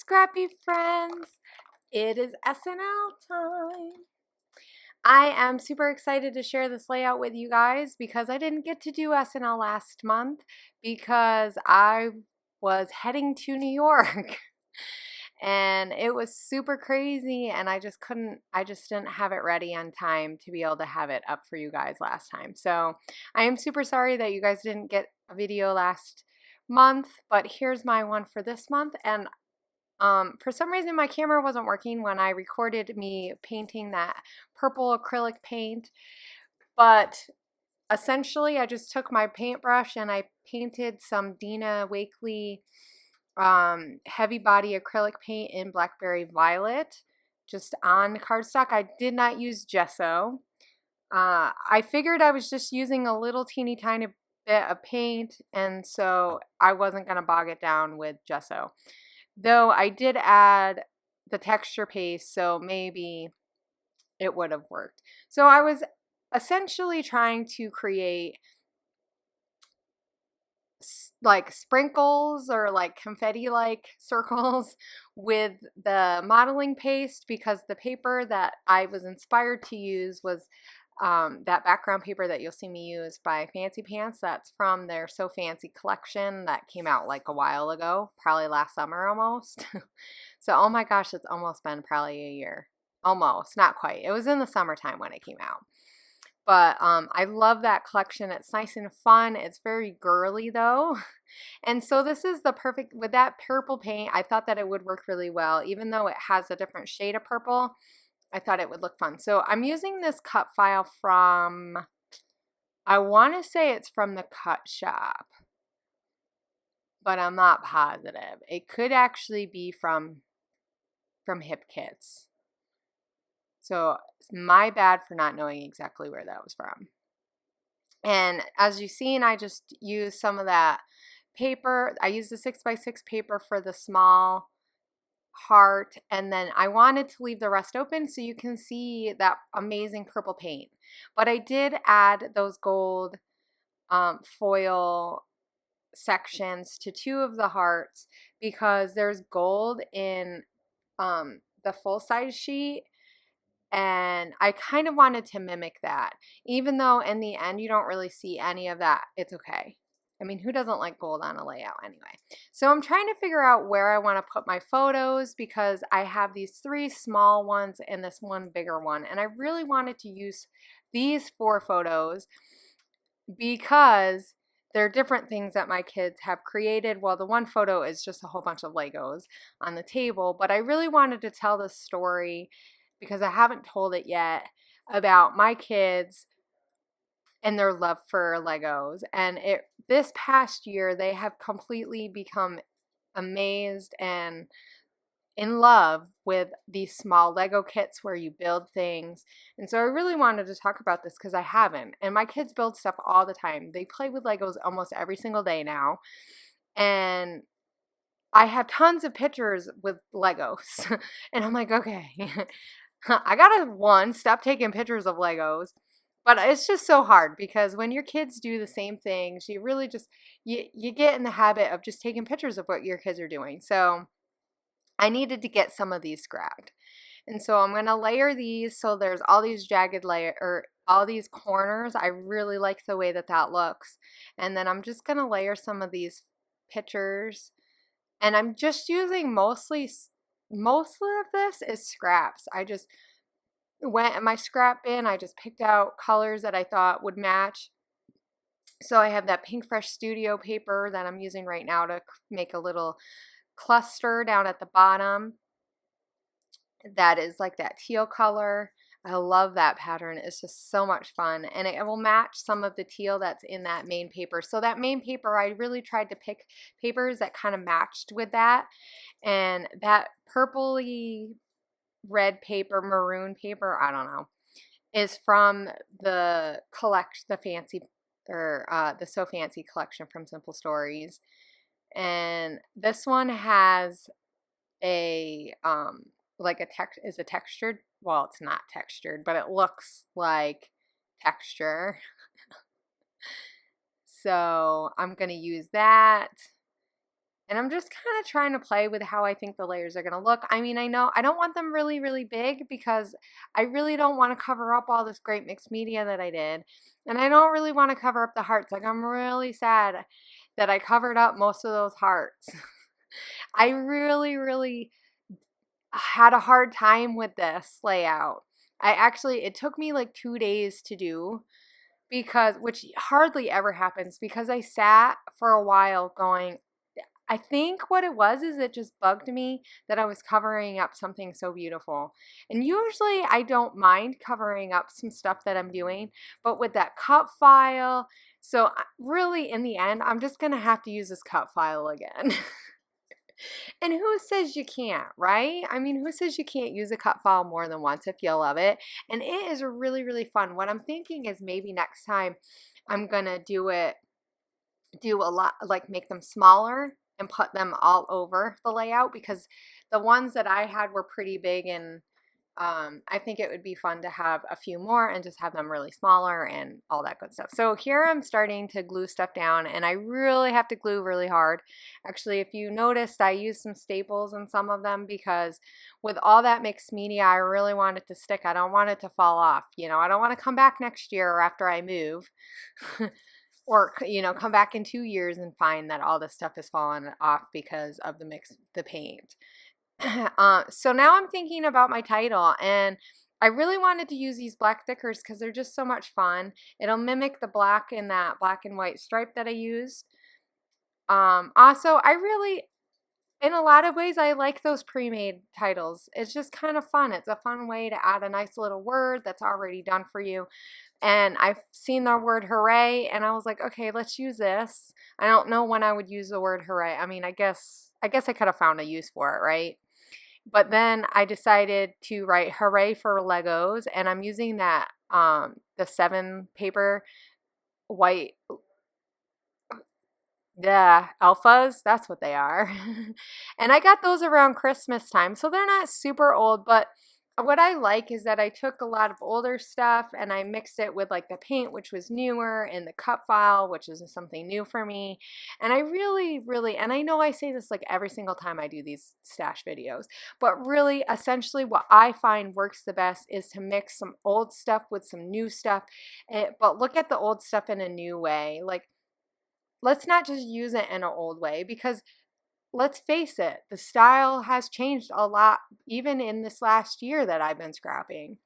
Scrappy friends, it is SNL time. I am super excited to share this layout with you guys because I didn't get to do SNL last month because I was heading to New York and it was super crazy and I just didn't have it ready on time to be able to have it up for you guys last time. So I am super sorry that you guys didn't get a video last month, but here's my one for this month. And for some reason my camera wasn't working when I recorded me painting that purple acrylic paint, but essentially I just took my paintbrush and I painted some Dina Wakley heavy body acrylic paint in Blackberry Violet just on cardstock. I did not use gesso. I figured I was just using a little teeny tiny bit of paint, and so I wasn't going to bog it down with gesso. Though I did add the texture paste, so maybe it would have worked. So I was essentially trying to create like sprinkles or like confetti-like circles with the modeling paste, because the paper that I was inspired to use was that background paper that you'll see me use by Fancy Pants. That's from their So Fancy collection that came out like a while ago, probably last summer almost. So, oh my gosh, it's almost been probably a year. Almost, not quite. It was in the summertime when it came out. But I love that collection. It's nice and fun. It's very girly though. And so this is the perfect, with that purple paint, I thought that it would work really well. Even though it has a different shade of purple, I thought it would look fun. So I'm using this cut file from, I want to say it's from the Cut Shop, but I'm not positive. It could actually be from Hip Kits. So it's my bad for not knowing exactly where that was from. And as you've seen, I just used some of that paper. I used the 6x6 paper for the small heart, and then I wanted to leave the rest open so you can see that amazing purple paint. But I did add those gold foil sections to two of the hearts because there's gold in the full-size sheet, and I kind of wanted to mimic that. Even though in the end you don't really see any of that, it's okay. I mean, who doesn't like gold on a layout anyway? So I'm trying to figure out where I want to put my photos because I have these 3 small ones and this one bigger one. And I really wanted to use these 4 photos because they're different things that my kids have created. Well, the one photo is just a whole bunch of Legos on the table, but I really wanted to tell the story because I haven't told it yet about my kids and their love for Legos. And this past year, they have completely become amazed and in love with these small Lego kits where you build things. And so I really wanted to talk about this because I haven't. And my kids build stuff all the time. They play with Legos almost every single day now. And I have tons of pictures with Legos. And I'm like, okay, I gotta stop taking pictures of Legos. But it's just so hard because when your kids do the same things, you really just, you get in the habit of just taking pictures of what your kids are doing. So I needed to get some of these scrapped. And so I'm going to layer these so there's all these jagged all these corners. I really like the way that that looks. And then I'm just going to layer some of these pictures. And I'm just using mostly of this is scraps. I just went in my scrap bin. I just picked out colors that I thought would match. So I have that Pink Fresh Studio paper that I'm using right now to make a little cluster down at the bottom. That is like that teal color. I love that pattern. It's just so much fun. And it will match some of the teal that's in that main paper. So that main paper, I really tried to pick papers that kind of matched with that. And that purpley red paper, maroon paper, I don't know, is from the collection, the fancy, or the So Fancy collection from Simple Stories. And this one has a like is a textured, well, it's not textured, but it looks like texture. So I'm gonna use that. And I'm just kind of trying to play with how I think the layers are going to look. I mean, I know I don't want them really, really big because I really don't want to cover up all this great mixed media that I did. And I don't really want to cover up the hearts. Like, I'm really sad that I covered up most of those hearts. I really, really had a hard time with this layout. It took me like 2 days to do because, which hardly ever happens, because I sat for a while going, I think what it was is it just bugged me that I was covering up something so beautiful. And usually I don't mind covering up some stuff that I'm doing, but with that cut file, so really in the end, I'm just going to have to use this cut file again. And who says you can't, right? I mean, who says you can't use a cut file more than once if you love it? And it is really, really fun. What I'm thinking is maybe next time I'm going to do a lot, like make them smaller and put them all over the layout, because the ones that I had were pretty big, and I think it would be fun to have a few more and just have them really smaller and all that good stuff. So here I'm starting to glue stuff down, and I really have to glue really hard. Actually, if you noticed, I used some staples in some of them because with all that mixed media, I really want it to stick. I don't want it to fall off. You know, I don't want to come back next year or after I move or, you know, come back in 2 years and find that all this stuff has fallen off because of the paint. So now I'm thinking about my title, and I really wanted to use these black thickers because they're just so much fun. It'll mimic the black in that black and white stripe that I used. Also, in a lot of ways, I like those pre-made titles. It's just kind of fun. It's a fun way to add a nice little word that's already done for you. And I've seen the word hooray, and I was like, okay, let's use this. I don't know when I would use the word hooray. I mean, I guess I could have found a use for it, right? But then I decided to write hooray for Legos, and I'm using that the 7 paper white, yeah, alphas, that's what they are. And I got those around Christmas time, so they're not super old, but what I like is that I took a lot of older stuff and I mixed it with like the paint, which was newer, and the cut file, which is something new for me. And I really, really, and I know I say this like every single time I do these stash videos, but really essentially what I find works the best is to mix some old stuff with some new stuff, but look at the old stuff in a new way. Like, let's not just use it in an old way, because let's face it, the style has changed a lot, even in this last year that I've been scrapping.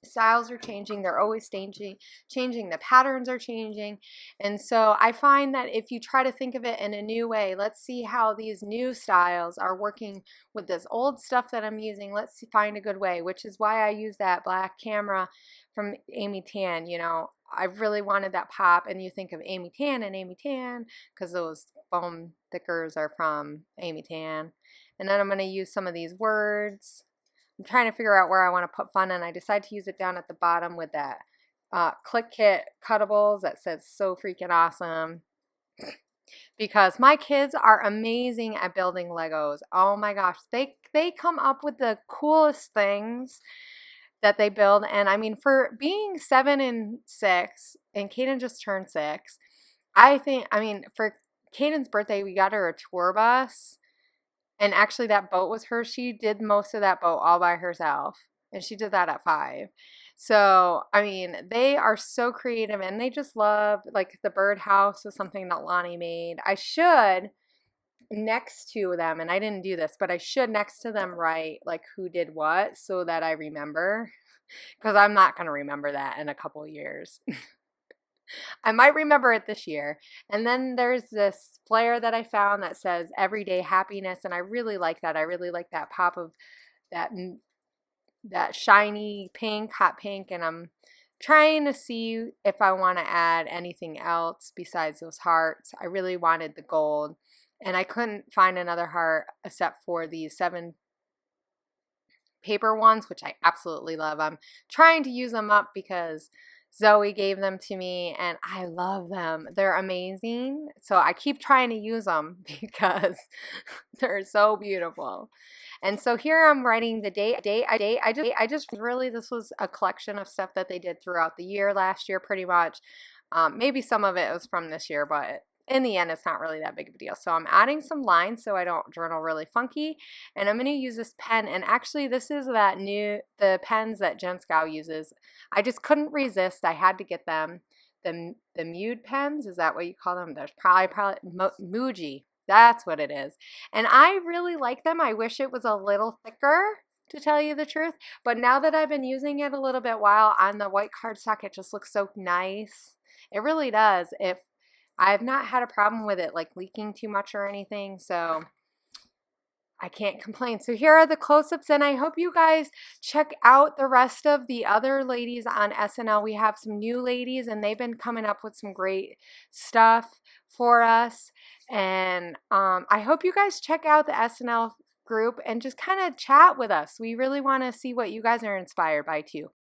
Styles are changing, they're always changing, the patterns are changing. And so I find that if you try to think of it in a new way, let's see how these new styles are working with this old stuff that I'm using. Let's find a good way, which is why I use that black camera from Amy Tan. You know, I really wanted that pop, and you think of Amy Tan and Amy Tan because those foam thickers are from Amy Tan. And then I'm going to use some of these words. I'm trying to figure out where I want to put fun, and I decided to use it down at the bottom with that Click Kit cuttables that says so freaking awesome, because my kids are amazing at building Legos. Oh my gosh, they come up with the coolest things that they build. And I mean, for being 7 and 6, and Kaden just turned 6, I mean, for Kaden's birthday, we got her a tour bus. And actually that boat was hers. She did most of that boat all by herself. And she did that at 5. So, I mean, they are so creative, and they just love, like, the birdhouse was something that Lonnie made. I should, next to them, and I didn't do this, but I should next to them write, like, who did what, so that I remember. Because I'm not going to remember that in a couple years. I might remember it this year. And then there's this flare that I found that says everyday happiness, and I really like that. I really like that pop of that shiny pink, hot pink, and I'm trying to see if I want to add anything else besides those hearts. I really wanted the gold, and I couldn't find another heart except for these 7 paper ones, which I absolutely love. I'm trying to use them up because Zoe gave them to me, and I love them. They're amazing. So I keep trying to use them because they're so beautiful. And so here I'm writing the date. I just really, this was a collection of stuff that they did throughout the year last year, pretty much. Maybe some of it was from this year, but in the end, it's not really that big of a deal. So I'm adding some lines so I don't journal really funky. And I'm going to use this pen. And actually, this is the pens that Jen Scow uses. I just couldn't resist. I had to get them. The Mude pens, is that what you call them? There's probably Muji. That's what it is. And I really like them. I wish it was a little thicker, to tell you the truth. But now that I've been using it a little bit while on the white cardstock, it just looks so nice. It really does. If I've not had a problem with it like leaking too much or anything, so I can't complain. So here are the close-ups, and I hope you guys check out the rest of the other ladies on SNL. We have some new ladies, and they've been coming up with some great stuff for us. And I hope you guys check out the SNL group and just kind of chat with us. We really want to see what you guys are inspired by too.